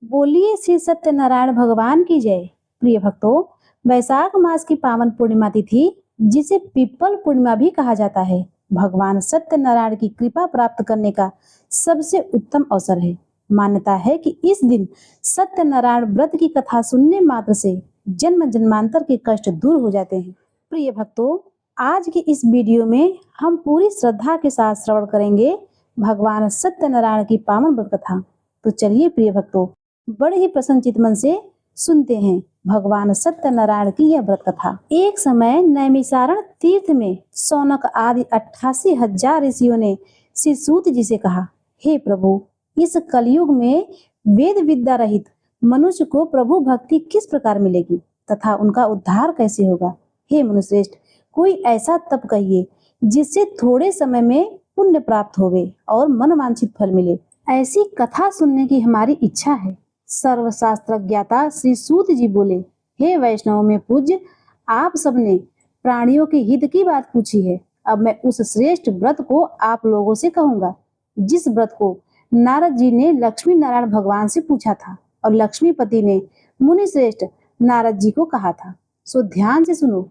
बोलिए श्री सत्यनारायण भगवान की जय। प्रिय भक्तों, वैशाख मास की पावन पूर्णिमा तिथि, जिसे पिपल पूर्णिमा भी कहा जाता है, भगवान सत्यनारायण की कृपा प्राप्त करने का सबसे उत्तम अवसर है। मान्यता है कि इस दिन सत्यनारायण व्रत की कथा सुनने मात्र से जन्म जन्मांतर के कष्ट दूर हो जाते हैं। प्रिय भक्तों, आज की इस वीडियो में हम पूरी श्रद्धा के साथ श्रवण करेंगे भगवान सत्यनारायण की पावन व्रत कथा। तो चलिए प्रिय भक्तों, बड़े ही प्रसन्नचित मन से सुनते हैं भगवान सत्यनारायण की यह व्रत कथा। एक समय नैमिषारण तीर्थ में सौनक आदि 88,000 ऋषियों ने श्री सूत जी से कहा, हे प्रभु, इस कलयुग में वेद विद्या रहित मनुष्य को प्रभु भक्ति किस प्रकार मिलेगी तथा उनका उद्धार कैसे होगा। हे मनुश्रेष्ठ, कोई ऐसा तप कहिए जिससे थोड़े समय में पुण्य प्राप्त होवे और मनवांछित फल मिले। ऐसी कथा सुनने की हमारी इच्छा है। सर्वशास्त्र ज्ञाता श्री सूत जी बोले, हे वैष्णव में पूज्य, आप सबने प्राणियों के हित की बात पूछी है। अब मैं उस श्रेष्ठ व्रत को आप लोगों से कहूंगा, जिस व्रत को नारद जी ने लक्ष्मी नारायण भगवान से पूछा था और लक्ष्मीपति ने मुनि श्रेष्ठ नारद जी को कहा था। सो ध्यान से सुनो।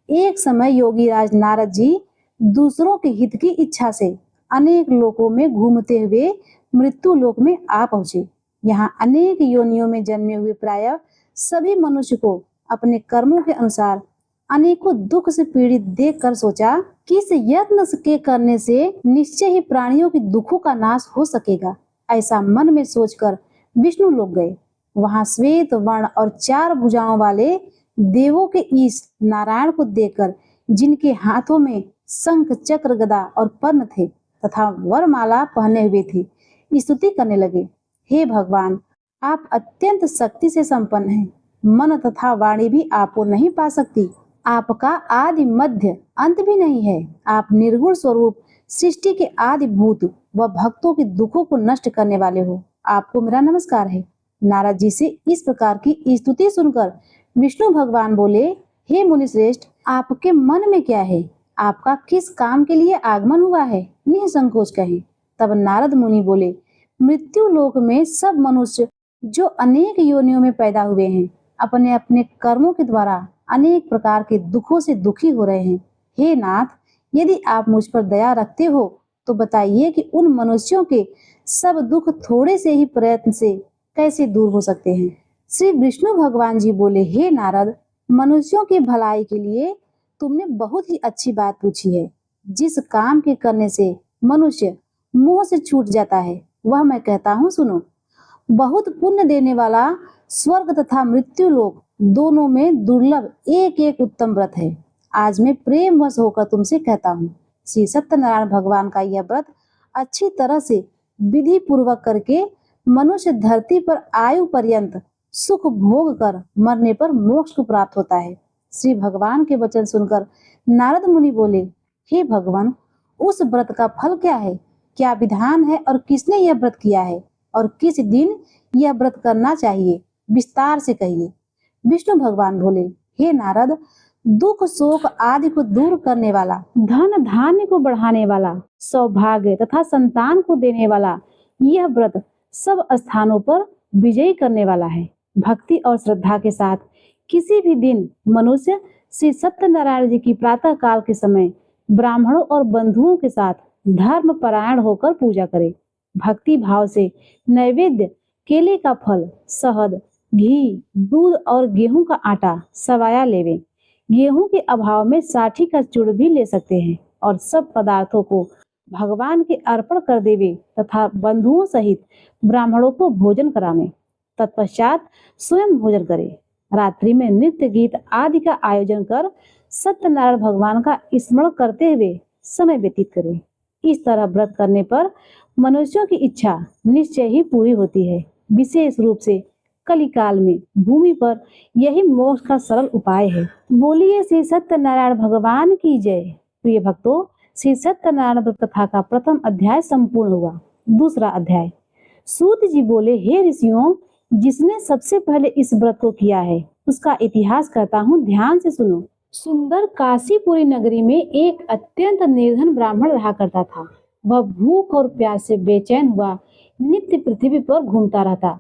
एक समय योगी राज नारद जी दूसरों के हित की इच्छा से अनेक लोकों में घूमते हुए मृत्यु लोक में आ पहुंचे। यहाँ अनेक योनियों में जन्मे हुए प्राय सभी मनुष्य को अपने कर्मों के अनुसार अनेकों दुख से पीड़ित देखकर सोचा कि इस यत्न के करने से निश्चय ही प्राणियों के दुखों का नाश हो सकेगा। ऐसा मन में सोचकर विष्णु लोक गए। वहां श्वेत वर्ण और 4 भुजाओं वाले देवों के ईश नारायण को देखकर, जिनके हाथों में शंख चक्र गदा और पद्म थे तथा वरमाला पहने हुए थे, स्तुति करने लगे। हे भगवान, आप अत्यंत शक्ति से संपन्न हैं। मन तथा वाणी भी आपको नहीं पा सकती। आपका आदि मध्य अंत भी नहीं है। आप निर्गुण स्वरूप सृष्टि के आदि भूत व भक्तों के दुखों को नष्ट करने वाले हो। आपको मेरा नमस्कार है। नारद जी से इस प्रकार की स्तुति सुनकर विष्णु भगवान बोले, हे मुनि श्रेष्ठ, आपके मन में क्या है? आपका किस काम के लिए आगमन हुआ है? निसंकोच कहें। तब नारद मुनि बोले, मृत्यु लोक में सब मनुष्य जो अनेक योनियों में पैदा हुए हैं, अपने अपने कर्मों के द्वारा अनेक प्रकार के दुखों से दुखी हो रहे हैं। हे नाथ, यदि आप मुझ पर दया रखते हो तो बताइए कि उन मनुष्यों के सब दुख थोड़े से ही प्रयत्न से कैसे दूर हो सकते हैं। श्री विष्णु भगवान जी बोले, हे नारद, मनुष्यों की भलाई के लिए तुमने बहुत ही अच्छी बात पूछी है। जिस काम के करने से मनुष्य मोह से छूट जाता है, वह मैं कहता हूँ, सुनो। बहुत पुण्य देने वाला स्वर्ग तथा मृत्यु लोक दोनों में दुर्लभ एक एक उत्तम व्रत है। आज मैं प्रेम वश होकर तुमसे कहता हूँ, श्री सत्यनारायण भगवान का यह व्रत अच्छी तरह से विधि पूर्वक करके मनुष्य धरती पर आयु पर्यंत सुख भोग कर मरने पर मोक्ष को प्राप्त होता है। श्री भगवान के वचन सुनकर नारद मुनि बोले, हे भगवान, उस व्रत का फल क्या है? क्या विधान है और किसने यह व्रत किया है और किस दिन यह व्रत करना चाहिए? विस्तार से कहिए। विष्णु भगवान बोले, हे नारद, दुख शोक आदि को दूर करने वाला, धन धान्य को बढ़ाने वाला, सौभाग्य तथा संतान को देने वाला यह व्रत सब स्थानों पर विजयी करने वाला है। भक्ति और श्रद्धा के साथ किसी भी दिन मनुष्य श्री सत्यनारायण जी की प्रातः काल के समय ब्राह्मणों और बंधुओं के साथ धर्म परायण होकर पूजा करे। भक्ति भाव से नैवेद्य केले का फल, शहद, घी, दूध और गेहूं का आटा सवाया लेवे। गेहूं के अभाव में साठी का चूड़ भी ले सकते हैं और सब पदार्थों को भगवान के अर्पण कर देवे तथा बंधुओं सहित ब्राह्मणों को भोजन करावे। तत्पश्चात स्वयं भोजन करे। रात्रि में नृत्य गीत आदि का आयोजन कर सत्यनारायण भगवान का स्मरण करते हुए समय व्यतीत करे। इस तरह व्रत करने पर मनुष्यों की इच्छा निश्चय ही पूरी होती है। विशेष रूप से कलिकाल में भूमि पर यही मोक्ष का सरल उपाय है। बोलिए श्री सत्यनारायण भगवान की जय। प्रिय भक्तों, श्री सत्यनारायण व्रत कथा का प्रथम अध्याय संपूर्ण हुआ। दूसरा अध्याय। सूत जी बोले, हे ऋषियों, जिसने सबसे पहले इस व्रत को किया है उसका इतिहास कहता हूँ, ध्यान से सुनो। सुंदर काशीपुरी नगरी में एक अत्यंत निर्धन ब्राह्मण रहा करता था। वह भूख और प्यास से बेचैन हुआ नित्य पृथ्वी पर घूमता रहता।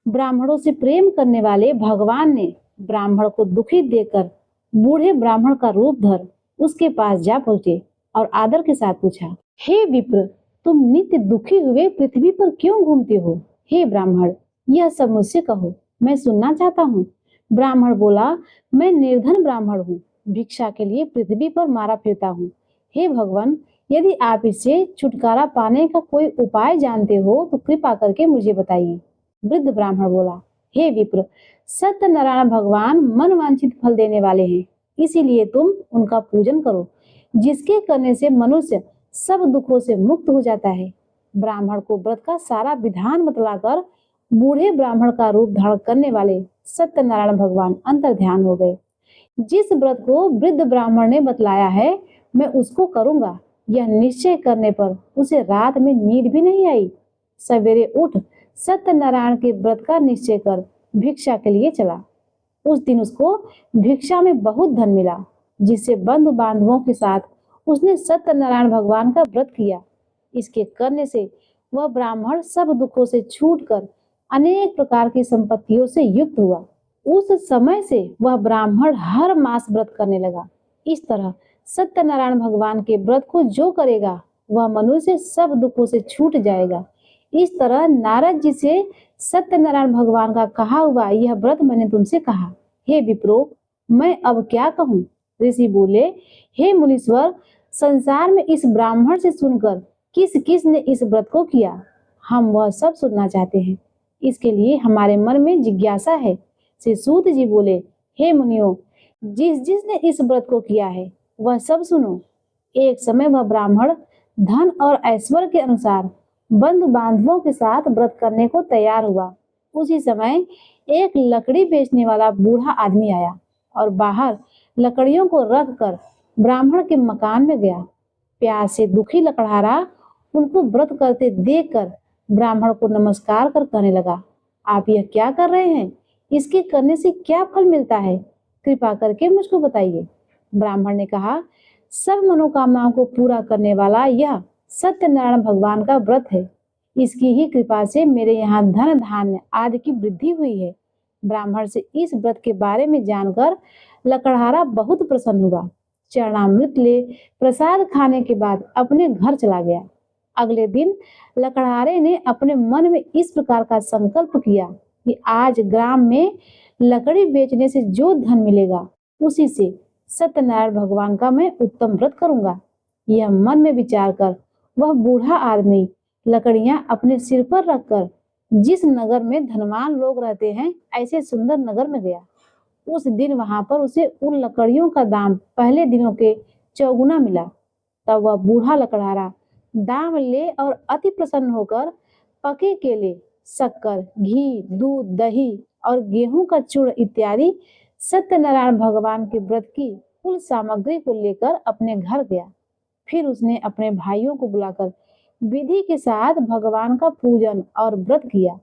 ब्राह्मणों से प्रेम करने वाले भगवान ने ब्राह्मण को दुखी देकर बूढ़े ब्राह्मण का रूप धर उसके पास जा पहुंचे और आदर के साथ पूछा, हे विप्र, तुम नित्य दुखी हुए पृथ्वी पर क्यों घूमते हो? हे ब्राह्मण, यह सब मुझसे कहो, मैं सुनना चाहता हूँ। ब्राह्मण बोला, मैं निर्धन ब्राह्मण हूँ, भिक्षा के लिए पृथ्वी पर मारा फिरता हूँ। हे भगवान, यदि आप इससे छुटकारा पाने का कोई उपाय जानते हो तो कृपा करके मुझे बताइए। वृद्ध ब्राह्मण बोला, हे विप्र, सत्यनारायण भगवान मन वांछित फल देने वाले हैं, इसीलिए तुम उनका पूजन करो, जिसके करने से मनुष्य सब दुखों से मुक्त हो जाता है। ब्राह्मण को व्रत का सारा विधान बतलाकर बूढ़े ब्राह्मण का रूप धारण करने वाले सत्यनारायण भगवान अंतर ध्यान हो गए। जिस व्रत को वृद्ध ब्राह्मण ने बतलाया है, मैं उसको करूंगा, यह निश्चय करने पर उसे रात में नींद भी नहीं आई। सवेरे उठ सत्यनारायण के व्रत का निश्चय कर भिक्षा के लिए चला। उस दिन उसको भिक्षा में बहुत धन मिला, जिससे बंधु बांधवों के साथ उसने सत्यनारायण भगवान का व्रत किया। इसके करने से वह ब्राह्मण सब दुखों से छूटकर अनेक प्रकार की संपत्तियों से युक्त हुआ। उस समय से वह ब्राह्मण हर मास व्रत करने लगा। इस तरह सत्यनारायण भगवान के व्रत को जो करेगा वह मनुष्य सब दुखों से छूट जाएगा। इस तरह नारद जी से सत्यनारायण भगवान का कहा हुआ यह व्रत मैंने तुमसे कहा। हे विप्रो, मैं अब क्या कहूँ? ऋषि बोले, हे मुनीश्वर, संसार में इस ब्राह्मण से सुनकर किस किस ने इस व्रत को किया, हम वह सब सुनना चाहते हैं। इसके लिए हमारे मन में जिज्ञासा है। श्री सूत जी बोले, हे मुनियों, जिस जिसने इस व्रत को किया है वह सब सुनो। एक समय वह ब्राह्मण धन और ऐश्वर्य के अनुसार बंधु बांधवों के साथ व्रत करने को तैयार हुआ। उसी समय एक लकड़ी बेचने वाला बूढ़ा आदमी आया और बाहर लकड़ियों को रख कर ब्राह्मण के मकान में गया। प्यास से दुखी लकड़हारा उनको व्रत करते देखकर ब्राह्मण को नमस्कार कर कहने लगा, आप यह क्या कर रहे हैं? इसके करने से क्या फल मिलता है? कृपा करके मुझको बताइए। ब्राह्मण ने कहा, सब मनोकामनाओं को पूरा करने वाला यह सत्यनारायण भगवान का व्रत है। इसकी ही कृपा से मेरे यहाँ धन धान्य आदि की वृद्धि हुई है। ब्राह्मण से इस व्रत के बारे में जानकर लकड़हारा बहुत प्रसन्न हुआ। चरणामृत ले प्रसाद खाने के बाद अपने घर चला गया। अगले दिन लकड़हारे ने अपने मन में इस प्रकार का संकल्प किया कि आज ग्राम में लकड़ी बेचने से जो धन मिलेगा उसी से सत्यनारायण भगवान का मैं उत्तम व्रत करूंगा। यह मन में विचार कर वह बूढ़ा आदमी लकड़ियां अपने सिर पर रखकर जिस नगर में धनवान लोग रहते हैं ऐसे सुंदर नगर में गया। उस दिन वहां पर उसे उन लकड़ियों का दाम पहले दिनों के चौगुना मिला। तब वह बूढ़ा लकड़हारा दाम ले और अति प्रसन्न होकर पके केले, शक्कर, घी, दूध, दही और गेहूं का चूर्ण इत्यादि सत्यनारायण भगवान के व्रत की कुल सामग्री को लेकर अपने घर गया। फिर उसने अपने भाइयों को बुलाकर विधि के साथ भगवान का पूजन और व्रत किया।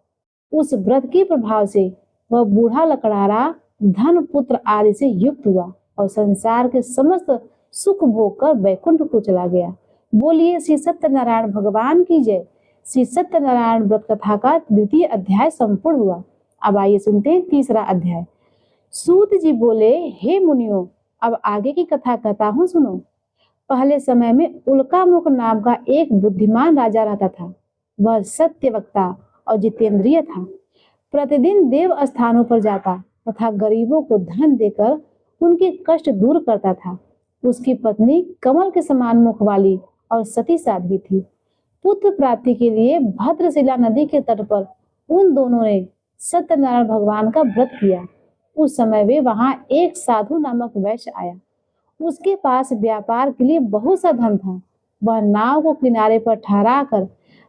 उस व्रत के प्रभाव से वह बूढ़ा लकड़हारा धन, पुत्र आदि से युक्त हुआ और संसार के समस्त सुख भोग कर वैकुंठ को चला गया। बोलिए श्री सत्यनारायण भगवान की जय। श्री सत्यनारायण व्रत कथा का द्वितीय अध्याय संपूर्ण हुआ। अब आइए सुनते हैं तीसरा अध्याय। सूत जी बोले, हे मुनियों, अब आगे की कथा कहता हूँ, सुनो। पहले समय में उल्कामुख नाम का एक बुद्धिमान राजा रहता था। वह सत्य वक्ता और जितेंद्रिय था। प्रतिदिन देव स्थानों पर जाता तथा गरीबों को धन देकर उनके कष्ट दूर करता था। उसकी पत्नी कमल के समान मुख वाली और सती साध्वी थी। पुत्र प्राप्ति के लिए भद्रशिला नदी के तट पर उन दोनों ने सत्यनारायण भगवान का व्रत किया। उस समय वे वहां एक साधु नामक वैश्य आया। उसके पास व्यापार के लिए बहुत सा धन था। वह नाव को किनारे पर ठहरा कर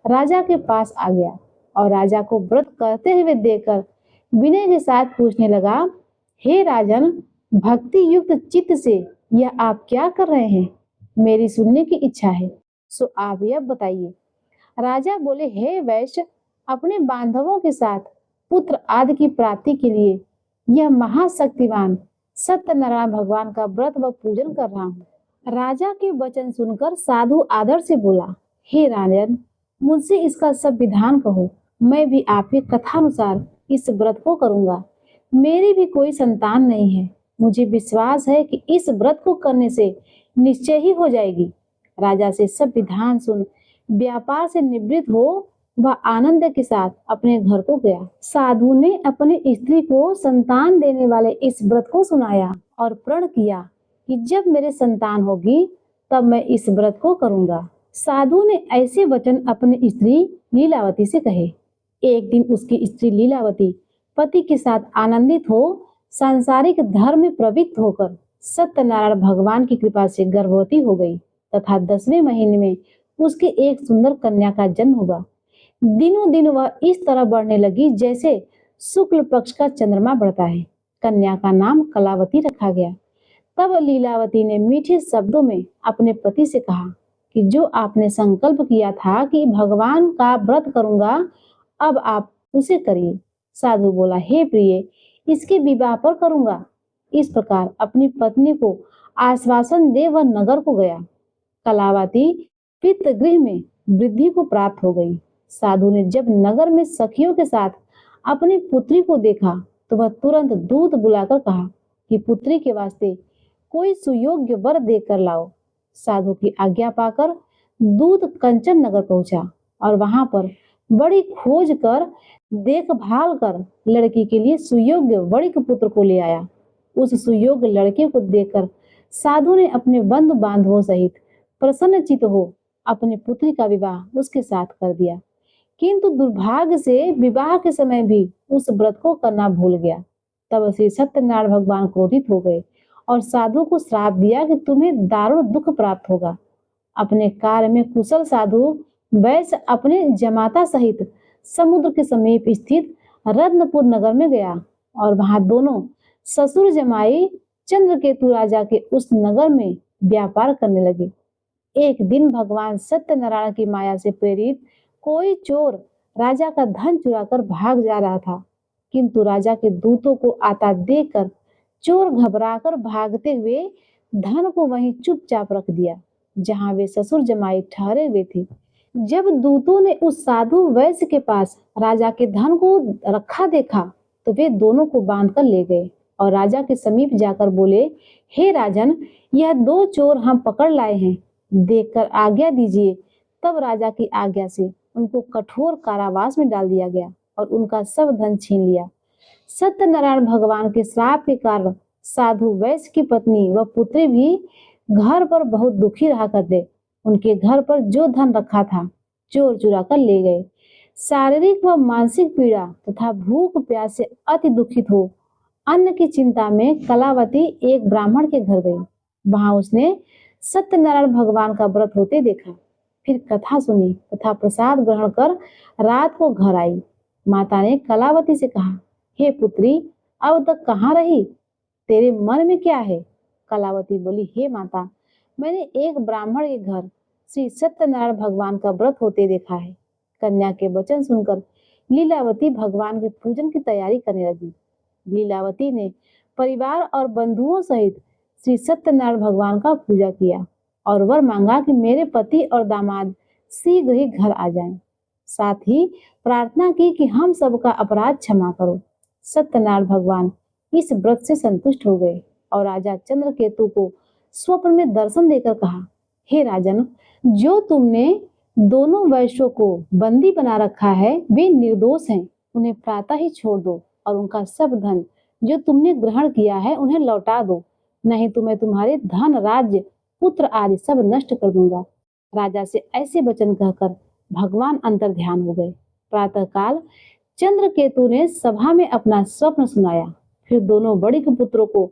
राजा के पास आ गया और राजा को व्रत करते हुए देखकर विनय के साथ पूछने लगा, हे राजन, भक्ति युक्त चित्त से यह आप क्या कर रहे हैं? मेरी सुनने की इच्छा है, सो आप यह बताइए। राजा बोले, हे वैश्य, अपने बांधवों के साथ पुत्र आदि की प्राप्ति के लिए यह महाशक्तिवान सत्यनारायण भगवान का व्रत व पूजन कर रहा हूँ। राजा के वचन सुनकर साधु आदर से बोला, हे राजन, मुझसे इसका सब विधान कहो, मैं भी आपके कथानुसार इस व्रत को करूंगा। मेरी भी कोई संतान नहीं है। मुझे विश्वास है कि इस व्रत को करने से निश्चय ही हो जाएगी। राजा से सब विधान सुन व्यापार से निवृत्त हो वह आनंद के साथ अपने घर को गया। साधु ने अपनी स्त्री को संतान देने वाले इस व्रत को सुनाया और प्रण किया कि जब मेरे संतान होगी तब मैं इस व्रत को करूंगा। साधु ने ऐसे वचन अपनी स्त्री लीलावती से कहे। एक दिन उसकी स्त्री लीलावती पति के साथ आनंदित हो सांसारिक धर्म में प्रवृत्त होकर सत्यनारायण भगवान की कृपा से गर्भवती हो गई तथा 10वें महीने में उसके एक सुंदर कन्या का जन्म हुआ। दिनों दिन वह इस तरह बढ़ने लगी जैसे शुक्ल पक्ष का चंद्रमा बढ़ता है। कन्या का नाम कलावती रखा गया। तब लीलावती ने मीठे शब्दों में अपने पति से कहा कि जो आपने संकल्प किया था कि भगवान का व्रत करूंगा, अब आप उसे करिए। साधु बोला, हे प्रिय, इसके विवाह पर करूंगा। इस प्रकार अपनी पत्नी को आश्वासन दे वह नगर को गया। कलावती पितृ गृह में वृद्धि को प्राप्त हो गई। साधु ने जब नगर में सखियों के साथ अपनी पुत्री को देखा तो वह तुरंत दूत बुलाकर कहा कि पुत्री के वास्ते कोई सुयोग्य वर देकर लाओ। साधु की आज्ञा पाकर दूत कंचन नगर पहुंचा और वहां पर बड़ी खोज कर देखभाल कर लड़की के लिए सुयोग्य वणिक पुत्र को ले आया। उस सुयोग्य लड़के को देखकर साधु ने अपने बंधु बांधवों सहित प्रसन्नचित्त हो अपनी पुत्री का विवाह उसके साथ कर दिया। किंतु दुर्भाग्य से विवाह के समय भी उस व्रत को करना भूल गया। तब श्री सत्यनारायण भगवान क्रोधित हो गए और साधु को श्राप दिया कि तुम्हें दारुण दुख प्राप्त होगा। अपने कार्य में कुशल साधु वैश्य अपने जमाता सहित समुद्र के समीप स्थित रत्नपुर नगर में गया और वहां दोनों ससुर जमाई चंद्रकेतु राजा के उस नगर में व्यापार करने लगे। एक दिन भगवान सत्यनारायण की माया से प्रेरित कोई चोर राजा का धन चुराकर भाग जा रहा था, किंतु राजा के दूतों को आता देखकर चोर घबराकर भागते हुए धन को वहीं चुपचाप रख दिया जहां वे ससुर जमाई ठहरे हुए थे। जब दूतों ने उस साधु वैश्य के पास राजा के धन को रखा देखा तो वे दोनों को बांधकर ले गए और राजा के समीप जाकर बोले, हे राजन, यह 2 चोर हम पकड़ लाए हैं, देखकर आज्ञा दीजिए। तब राजा की आज्ञा से उनको कठोर कारावास में डाल दिया गया और उनका सब धन छीन लिया। सत्यनारायण भगवान के श्राप के कारण साधु वैश्य की पत्नी व पुत्री भी घर पर बहुत दुखी रहा करते। उनके घर पर जो धन रखा था चोर चुरा कर ले गए। शारीरिक व मानसिक पीड़ा तथा भूख प्यास से अति दुखित हो अन्न की चिंता में कलावती एक ब्राह्मण के घर गई। वहां उसने सत्यनारायण भगवान का व्रत होते देखा, फिर कथा सुनी तथा प्रसाद ग्रहण कर रात को घर आई। माता ने कलावती से कहा, हे पुत्री, अब तक कहाँ रही? तेरे मन में क्या है? कलावती बोली, हे माता, मैंने एक ब्राह्मण के घर श्री सत्यनारायण भगवान का व्रत होते देखा है। कन्या के वचन सुनकर लीलावती भगवान के पूजन की तैयारी करने लगी। लीलावती ने परिवार और बंधुओं सहित श्री सत्यनारायण भगवान का पूजा किया और वर मांगा कि मेरे पति और दामाद शीघ्र ही घर आ जाएं। साथ ही प्रार्थना की कि हम सबका अपराध क्षमा करो। सत्यनारायण भगवान इस व्रत से संतुष्ट हो गए और राजा चंद्रकेतु को स्वप्न में दर्शन देकर कहा, हे राजन, जो तुमने दोनों वैश्यों को बंदी बना रखा है वे निर्दोष हैं। उन्हें प्रातः ही छोड़ दो और उनका सब धन जो तुमने ग्रहण किया है उन्हें लौटा दो, नहीं तो मैं तुम्हारे धन, राज्य, पुत्र आदि सब नष्ट कर दूंगा। राजा से ऐसे वचन कहकर भगवान अंतर ध्यान हो गए। प्रातःकाल चंद्रकेतु ने सभा में अपना स्वप्न सुनाया। फिर दोनों बड़े पुत्रों को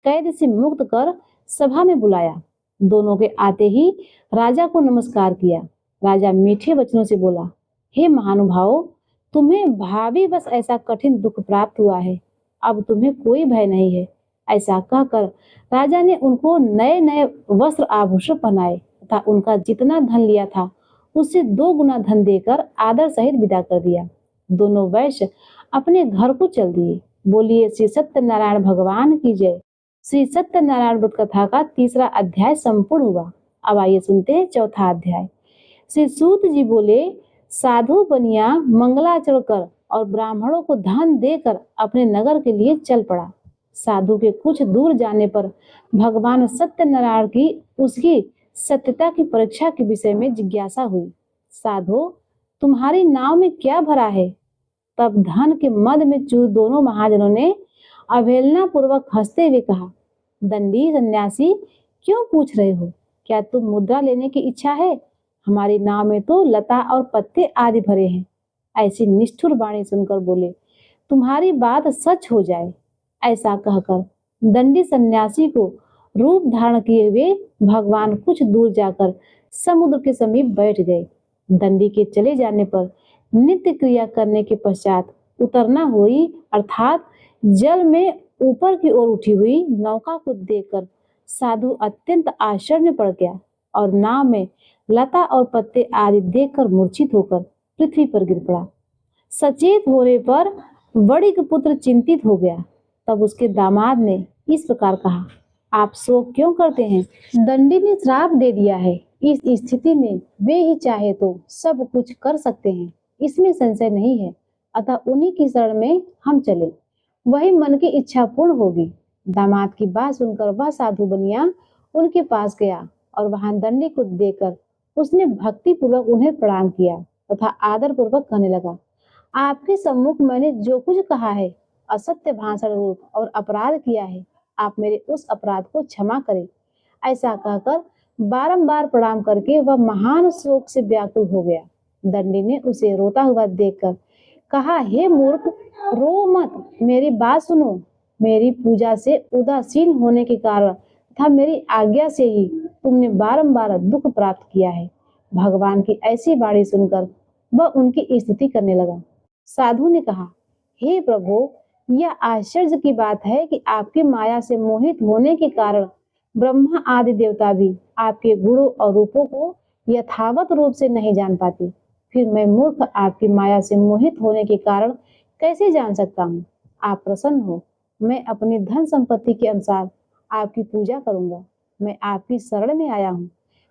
कैद से मुक्त कर सभा में बुलाया। दोनों के आते ही राजा को नमस्कार किया। राजा मीठे वचनों से बोला, हे महानुभाव, तुम्हें भावी बस ऐसा कठिन दुख प्राप्त हुआ है, अब तुम्हें कोई भय नहीं है। ऐसा कहकर राजा ने उनको नए नए वस्त्र आभूषण पहनाए तथा उनका जितना धन लिया था उससे 2 गुना धन देकर आदर सहित विदा कर दिया। दोनों वैश्य अपने घर को चल दिए। बोलिए श्री सत्यनारायण भगवान की जय। श्री सत्यनारायण व्रत कथा का 3रा अध्याय संपूर्ण हुआ। अब आइए सुनते हैं 4था अध्याय। श्री सूत जी बोले, साधु बनिया मंगलाचरण कर और ब्राह्मणों को धन देकर अपने नगर के लिए चल पड़ा। साधु के कुछ दूर जाने पर भगवान सत्यनारायण की उसकी सत्यता की परीक्षा के विषय में जिज्ञासा हुई। साधु, तुम्हारी नाव में क्या भरा है? तब धन के मद में चूर दोनों महाजनों ने अवहेलना पूर्वक हंसते हुए कहा, दंडी सन्यासी, क्यों पूछ रहे हो? क्या तुम मुद्रा लेने की इच्छा है? हमारी नाव में तो लता और पत्ते आदि भरे हैं। ऐसी निष्ठुर वाणी सुनकर बोले, तुम्हारी बात सच हो जाए। ऐसा कहकर दंडी सन्यासी को रूप धारण किए हुए भगवान कुछ दूर जाकर समुद्र के समीप बैठ गए। दंडी के चले जाने पर नित्य क्रिया करने के पश्चात उतरना हुई अर्थात जल में ऊपर की ओर उठी हुई नौका को देखकर साधु अत्यंत आश्चर्य में पड़ गया और नाव में लता और पत्ते आदि देखकर मूर्छित होकर पृथ्वी पर गिर पड़ा। सचेत होने पर बड़ी का पुत्र चिंतित हो गया। तब उसके दामाद ने इस प्रकार कहा, आप शोक क्यों करते हैं? दंडी ने श्राप दे दिया है। इस स्थिति में वे ही चाहे तो सब कुछ कर सकते हैं, इसमें संशय नहीं है। अतः उन्हीं की शरण में हम चले, वही मन की इच्छा पूर्ण होगी। दामाद की बात सुनकर वह साधु बनिया उनके पास गया और वहां दंडी को देखकर उसने भक्ति पूर्वक उन्हें प्रणाम किया तथा आदर पूर्वक कहने लगा, आपके सम्मुख मैंने जो कुछ कहा है, असत्य भाषण रूप और अपराध किया है, आप मेरे उस अपराध को क्षमा करें। ऐसा कहकर बारंबार प्रणाम करके वह महान शोक से व्याकुल हो गया। दंडी ने उसे रोता हुआ देखकर कहा, हे मूर्ख, रो मत, मेरी बात सुनो। मेरी पूजा से उदासीन होने के कारण तथा मेरी आज्ञा से ही तुमने बारंबार दुख प्राप्त किया है। भगवान की ऐसी वाणी सुनकर वह उनकी स्तुति करने लगा। साधु ने कहा, हे प्रभु, यह आश्चर्य की बात है कि आपकी माया से मोहित होने के कारण ब्रह्मा आदि देवता भी आपके गुणों और रूपों को यथावत रूप से नहीं जान पाते। फिर मैं मूर्ख आपकी माया से मोहित होने के कारण कैसे जान सकता हूँ? आप प्रसन्न हो, मैं अपनी धन संपत्ति के अनुसार आपकी पूजा करूंगा। मैं आपकी शरण में आया हूँ।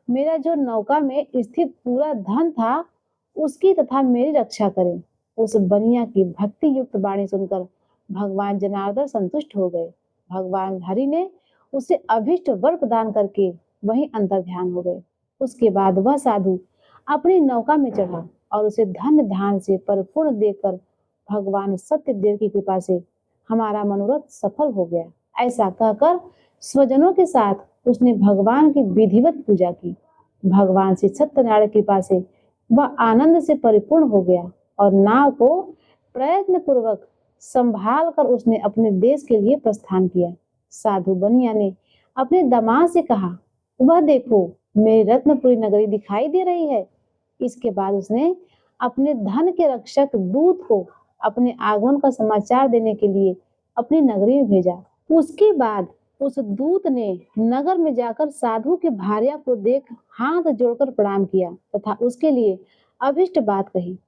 मेरा जो नौका में स्थित पूरा धन था, उसकी तथा मेरी रक्षा करें। उस बनिया की भक्ति युक्त वाणी सुनकर भगवान जनार्दन संतुष्ट हो गए। भगवान हरि ने उसे अभिष्ट वर प्रदान करके वहीं अंतर ध्यान हो गए। उसके बाद वह साधु अपनी नौका में चढ़ा और उसे धन धान से परिपूर्ण देखकर भगवान सत्यदेव की कृपा से हमारा मनोरथ सफल हो गया। ऐसा कहकर स्वजनों के साथ उसने भगवान की विधिवत पूजा की। भगवान श्री सत्यनारायण की कृपा से वह आनंद से परिपूर्ण हो गया और नाव को प्रयत्न पूर्वक संभाल कर उसने अपने देश के लिए प्रस्थान किया। साधु बनिया ने अपने दामाद से कहा, वह देखो, मेरी रत्नपुरी नगरी दिखाई दे रही है। इसके बाद उसने अपने धन के रक्षक दूत को अपने आगमन का समाचार देने के लिए अपनी नगरी में भेजा। उसके बाद उस दूत ने नगर में जाकर साधु के भार्या को देख हाथ जोड़कर प्रणाम किया तथा उसके लिए अभिष्ट बात कही।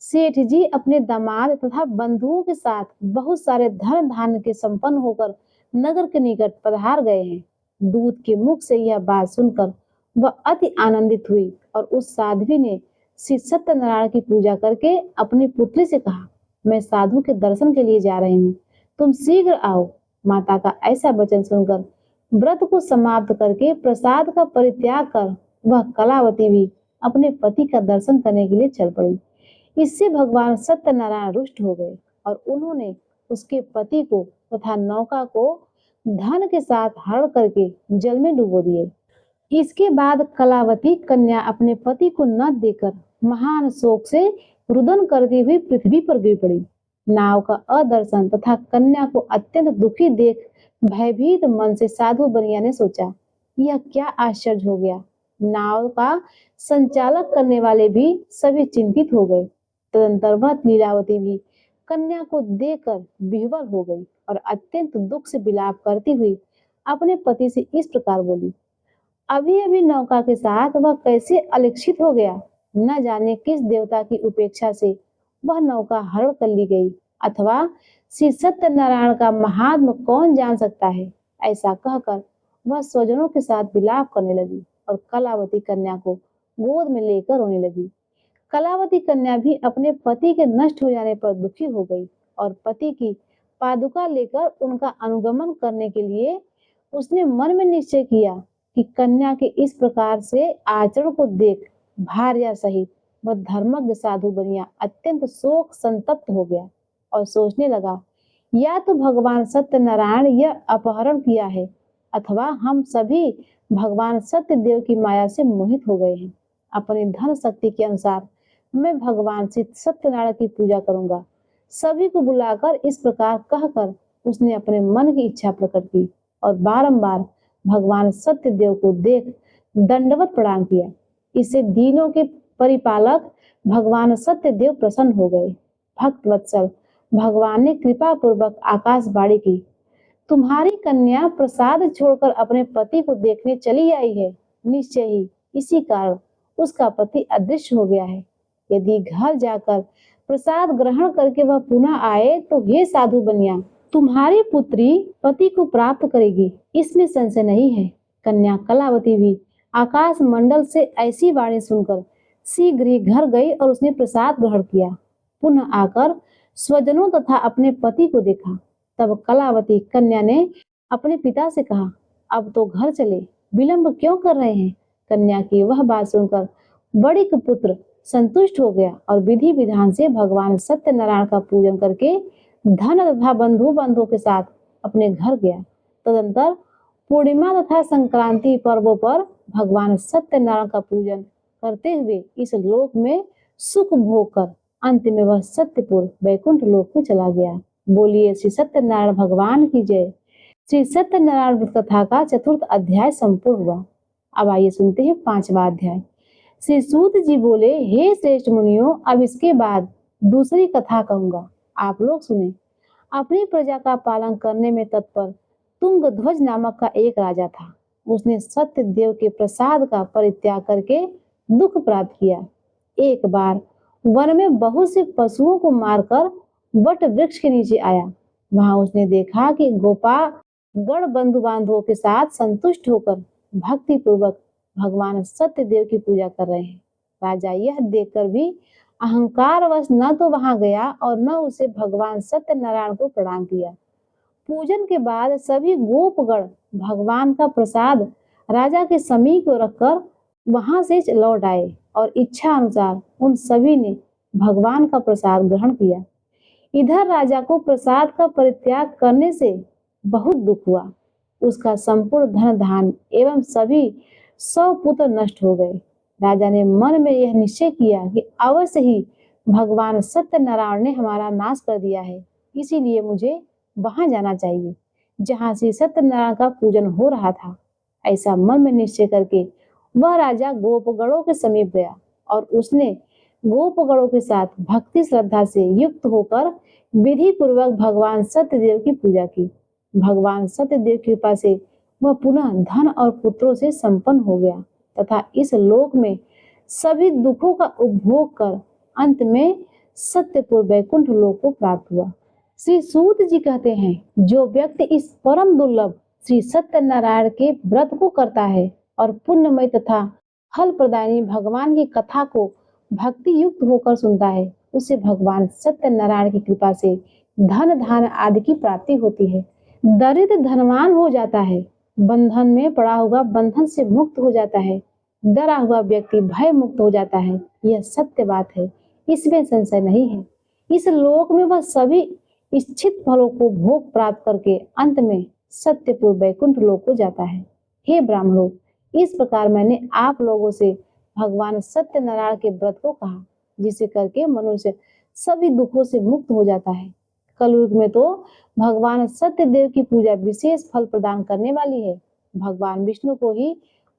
सेठ जी अपने दामाद तथा बंधुओं के साथ बहुत सारे धन धान्य के संपन्न होकर नगर के निकट पधार गए हैं। दूत के मुख से यह बात सुनकर वह अति आनंदित हुई और उस साध्वी ने श्री सत्यनारायण की पूजा करके अपनी पुत्री से कहा, मैं साधु के दर्शन के लिए जा रही हूँ, तुम शीघ्र आओ। माता का ऐसा वचन सुनकर व्रत को समाप्त करके प्रसाद का परित्याग कर वह कलावती भी अपने पति का दर्शन करने के लिए चल पड़ी। इससे भगवान सत्यनारायण रुष्ट हो गए और उन्होंने उसके पति को तथा नौका को धन के साथ हरण करके जल में डुबो दिए। इसके बाद कलावती कन्या अपने पति को न देकर महान शोक से रुदन करती हुई पृथ्वी पर गिर पड़ी। नाव का अदर्शन तथा कन्या को अत्यंत दुखी देख भयभीत मन से साधु बनिया ने सोचा, यह क्या आश्चर्य हो गया। नाव का संचालक करने वाले भी सभी चिंतित हो गए। तदंतर वह लीलावती भी कन्या को देखकर विह्वल हो गई और अत्यंत दुख से विलाप करती हुई अपने पति से इस प्रकार बोली, अभी अभी नौका के साथ वह कैसे अलक्षित हो गया। न जाने किस देवता की उपेक्षा से वह नौका हरण कर ली गई, अथवा श्री सत्यनारायण का महात्म कौन जान सकता है। ऐसा कहकर वह स्वजनों के साथ विलाप करने लगी और कलावती कन्या को गोद में लेकर रोने लगी। कलावती कन्या भी अपने पति के नष्ट हो जाने पर दुखी हो गई और पति की पादुका लेकर उनका अनुगमन करने के लिए उसने मन में निश्चय किया कि कन्या के इस प्रकार से आचरण को देख भार्या सहित वह धर्मज्ञ साधु बनिया अत्यंत शोक संतप्त हो गया और सोचने लगा, या तो भगवान सत्यनारायण यह अपहरण किया है अथवा हम सभी भगवान सत्यदेव की माया से मोहित हो गए हैं। अपनी धन शक्ति के अनुसार मैं भगवान सत्यनारायण की पूजा करूंगा। सभी को बुलाकर इस प्रकार कहकर उसने अपने मन की इच्छा प्रकट की और बारंबार भगवान सत्यदेव को देख दंडवत प्रणाम किया। इससे दीनों के परिपालक भगवान सत्यदेव प्रसन्न हो गए। भक्त वत्सल भगवान ने कृपा पूर्वक आकाशवाणी की, तुम्हारी कन्या प्रसाद छोड़कर अपने पति को देखने चली आई है। निश्चय ही इसी कारण उसका पति अदृश्य हो गया है। यदि घर जाकर प्रसाद ग्रहण करके वह पुनः आए तो हे साधु बनिया, तुम्हारी पुत्री पति को प्राप्त करेगी, इसमें संशय नहीं है। कन्या कलावती भी आकाश मंडल से ऐसी वाणी सुनकर शीघ्र ही घर गई और उसने प्रसाद ग्रहण किया। पुनः आकर स्वजनों तथा अपने पति को देखा। तब कलावती कन्या ने अपने पिता से कहा, अब तो घर चले, विलंब क्यों कर रहे हैं। कन्या की वह बात सुनकर बड़ी पुत्र संतुष्ट हो गया और विधि विधान से भगवान सत्यनारायण का पूजन करके धन तथा बंधु के साथ अपने घर गया। तदंतर पूर्णिमा तथा संक्रांति पर्वों पर भगवान सत्यनारायण का पूजन करते हुए इस लोक में सुख भोग कर अंत में वह सत्यपुर वैकुंठ लोक में चला गया। बोलिए श्री सत्यनारायण भगवान की जय। श्री सत्यनारायण व्रत कथा का 4th अध्याय संपूर्ण हुआ। अब आइए सुनते हैं 5वां अध्याय। श्री सूत जी बोले, हे श्रेष्ठ मुनियों, अब इसके बाद दूसरी कथा कहूंगा, आप लोग सुने। अपनी प्रजा का पालन करने में तत्पर तुंगध्वज नामक का एक राजा था। उसने सत्य देव के प्रसाद का परित्याग करके दुख प्राप्त किया। एक बार वन में बहुत से पशुओं को मारकर वट वृक्ष के नीचे आया। वहां उसने देखा कि गोपाल गण बंधु बांधवों के साथ संतुष्ट होकर भक्ति पूर्वक भगवान सत्यदेव की पूजा कर रहे हैं। राजा यह देखकर भी अहंकारवश न तो वहां गया और न उसे भगवान सत्यनारायण को प्रणाम किया। पूजन के बाद सभी गोपगण भगवान का प्रसाद राजा के समीप रखकर वहां से लौट आए और इच्छा अनुसार उन सभी ने भगवान का प्रसाद ग्रहण किया। इधर राजा को प्रसाद का परित्याग करने से बहुत दुख हुआ। उसका संपूर्ण धन धान एवं सभी 100 पुत्र नष्ट हो गए। राजा ने मन में यह निश्चय किया कि अवश्य ही भगवान सत्यनारायण ने हमारा नाश कर दिया है, इसीलिए मुझे वहां जाना चाहिए जहां श्री सत्यनारायण का पूजन हो रहा था। ऐसा मन में निश्चय करके वह राजा गोपगणों के समीप गया और उसने गोपगणों के साथ भक्ति श्रद्धा से युक्त होकर विधि पूर्वक भगवान सत्यदेव की पूजा की। भगवान सत्यदेव की कृपा से वह पुनः धन और पुत्रों से संपन्न हो गया तथा इस लोक में सभी दुखों का उपभोग कर अंत में सत्यपुर वैकुंठ लोक को प्राप्त हुआ। श्री सूत जी कहते हैं, जो व्यक्ति इस परम दुर्लभ श्री सत्यनारायण के व्रत को करता है और पुण्यमय तथा फल प्रदायी भगवान की कथा को भक्ति युक्त होकर सुनता है, उसे भगवान सत्यनारायण की कृपा से धन धान आदि की प्राप्ति होती है। दरिद्र धनवान हो जाता है, बंधन में पड़ा हुआ बंधन से मुक्त हो जाता है, डरा हुआ व्यक्ति भय मुक्त हो जाता है। यह सत्य बात है, इसमें संशय नहीं है। इस लोक में वह सभी इच्छित फलों को भोग प्राप्त करके अंत में सत्यपुर वैकुंठ लोक को जाता है। हे ब्राह्मणों, इस प्रकार मैंने आप लोगों से भगवान सत्यनारायण के व्रत को कहा, जिसे करके मनुष्य सभी दुखों से मुक्त हो जाता है। कलयुग में तो भगवान सत्यदेव की पूजा विशेष फल प्रदान करने वाली है। भगवान विष्णु को ही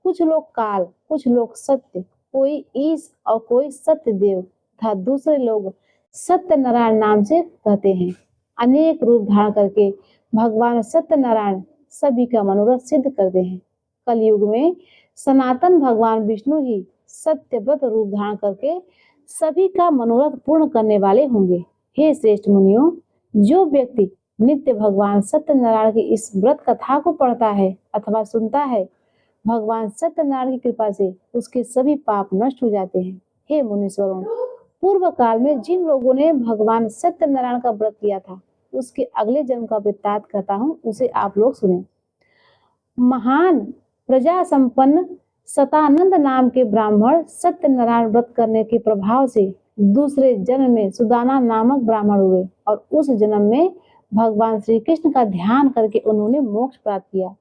कुछ लोग काल, कुछ लोग सत्य, कोई ईश और कोई सत्यदेव तथा दूसरे लोग सत्यनारायण नाम से कहते हैं। अनेक रूप धारण करके भगवान सत्यनारायण सभी का मनोरथ सिद्ध करते हैं। कलयुग में सनातन भगवान विष्णु ही सत्यव्रत रूप धारण करके सभी का मनोरथ पूर्ण करने वाले होंगे। हे श्रेष्ठ मुनियों, जो व्यक्ति नित्य भगवान सत्यनारायण की इस व्रत कथा को पढ़ता है अथवा सुनता है, भगवान सत्यनारायण की कृपा से उसके सभी पाप नष्ट हो जाते हैं। हे मुनीश्वरों, पूर्व काल में जिन लोगों ने भगवान सत्यनारायण का व्रत किया था उसके अगले जन्म का वृत्तांत कहता हूँ, उसे आप लोग सुने। महान प्रजा संपन्न सतानंद नाम के ब्राह्मण सत्यनारायण व्रत करने के प्रभाव से दूसरे जन्म में सुदाना नामक ब्राह्मण हुए और उस जन्म में भगवान श्री कृष्ण का ध्यान करके उन्होंने मोक्ष प्राप्त किया।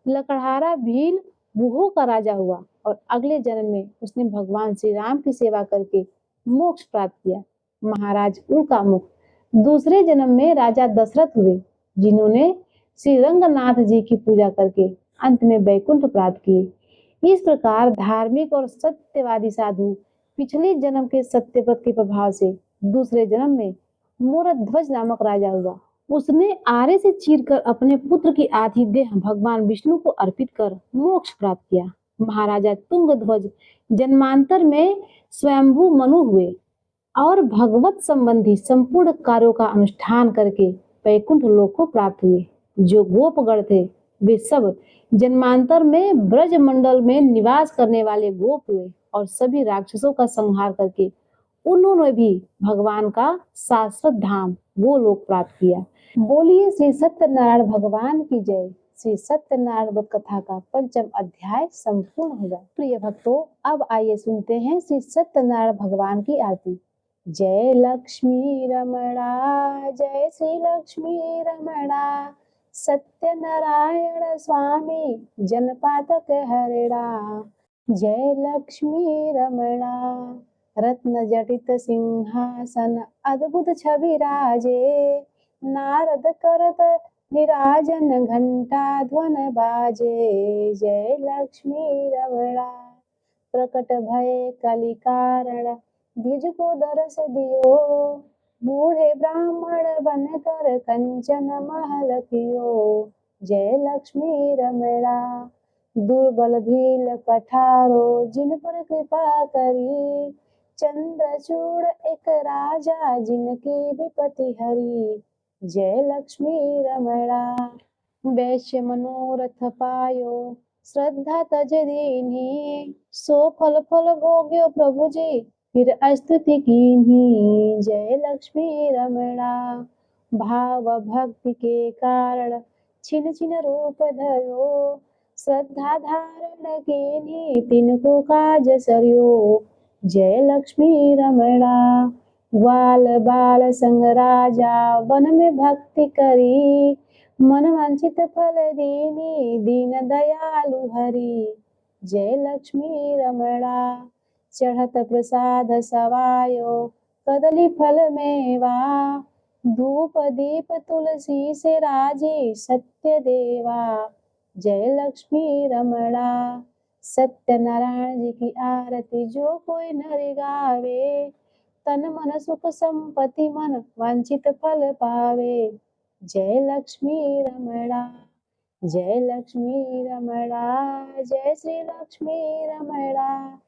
लकड़हारा भील बुहो का राजा हुआ और अगले जन्म में उसने भगवान श्री राम की सेवा करके मोक्ष प्राप्त किया। महाराज उल्कामुख दूसरे जन्म में राजा दशरथ हुए, जिन्होंने श्री रंगनाथ जी की पूजा करके अंत में वैकुंठ प्राप्त किए। इस प्रकार धार्मिक और सत्यवादी साधु पिछले जन्म के सत्यव्रत के प्रभाव से दूसरे जन्म में मोरध्वज नामक राजा हुआ। उसने आरे से चीरकर अपने पुत्र की आधी देह भगवान विष्णु को अर्पित कर मोक्ष प्राप्त किया। महाराजा तुंगध्वज जन्मांतर में स्वयंभू मनु हुए और भगवत संबंधी संपूर्ण कार्यों का अनुष्ठान करके वैकुंठ लोक को प्राप्त हुए। जो गोपगण थे वे सब जन्मांतर में ब्रज मंडल में निवास करने वाले गोप हुए और सभी राक्षसों का संहार करके उन्होंने भी भगवान का शाश्वत धाम गोलोक प्राप्त किया। बोलिए श्री सत्यनारायण भगवान की जय। श्री सत्यनारायण व्रत कथा का 5वां अध्याय संपूर्ण होगा। प्रिय भक्तों, अब आइए सुनते हैं श्री सत्यनारायण भगवान की आरती। जय लक्ष्मी रमणा, जय श्री लक्ष्मी रमणा, सत्यनारायण स्वामी जनपातक हरणा। जय लक्ष्मी रमणा, रत्न जटित सिंहासन अद्भुत छवि राजे, नारद करत निराजन घंटा ध्वन बाजे। जय लक्ष्मी रमणा, प्रकट भय कलि कारण द्विज को दरस दियो, बूढ़े ब्राह्मण बन कर कंचन महल कियो। जय लक्ष्मी रमणा, दुर्बल भील कठारो जिन पर कृपा करी, चंद्रचूड़ एक राजा जिनकी विपत्ति हरी। जय लक्ष्मी रमणा, वैश्य मनोरथ पायो श्रद्धा तज दीन्ही, सो फल फल भोग्यो प्रभु जी फिर स्तुति कीन्ही। जय लक्ष्मी रमणा, भाव भक्ति के कारण छिन छिन रूप धरो, श्रद्धा धारण कीन्ही तिनको काज सरियो। जय लक्ष्मी रमणा, ग्वाल बाल संग राजा वन में भक्ति करी, मन वांछित फल दीनी दीन दयालु हरि। जय लक्ष्मी रमणा, चढ़त प्रसाद सवायो कदली फल मेवा, धूप दीप तुलसी से राजी सत्य देवा। जय लक्ष्मी रमणा, सत्यनारायण जी की आरती जो कोई नर गावे, तन मन सुख संपत्ति मन वांछित फल पावे। जय लक्ष्मी रमणा, जय लक्ष्मी रमणा, जय श्री लक्ष्मी रमणा,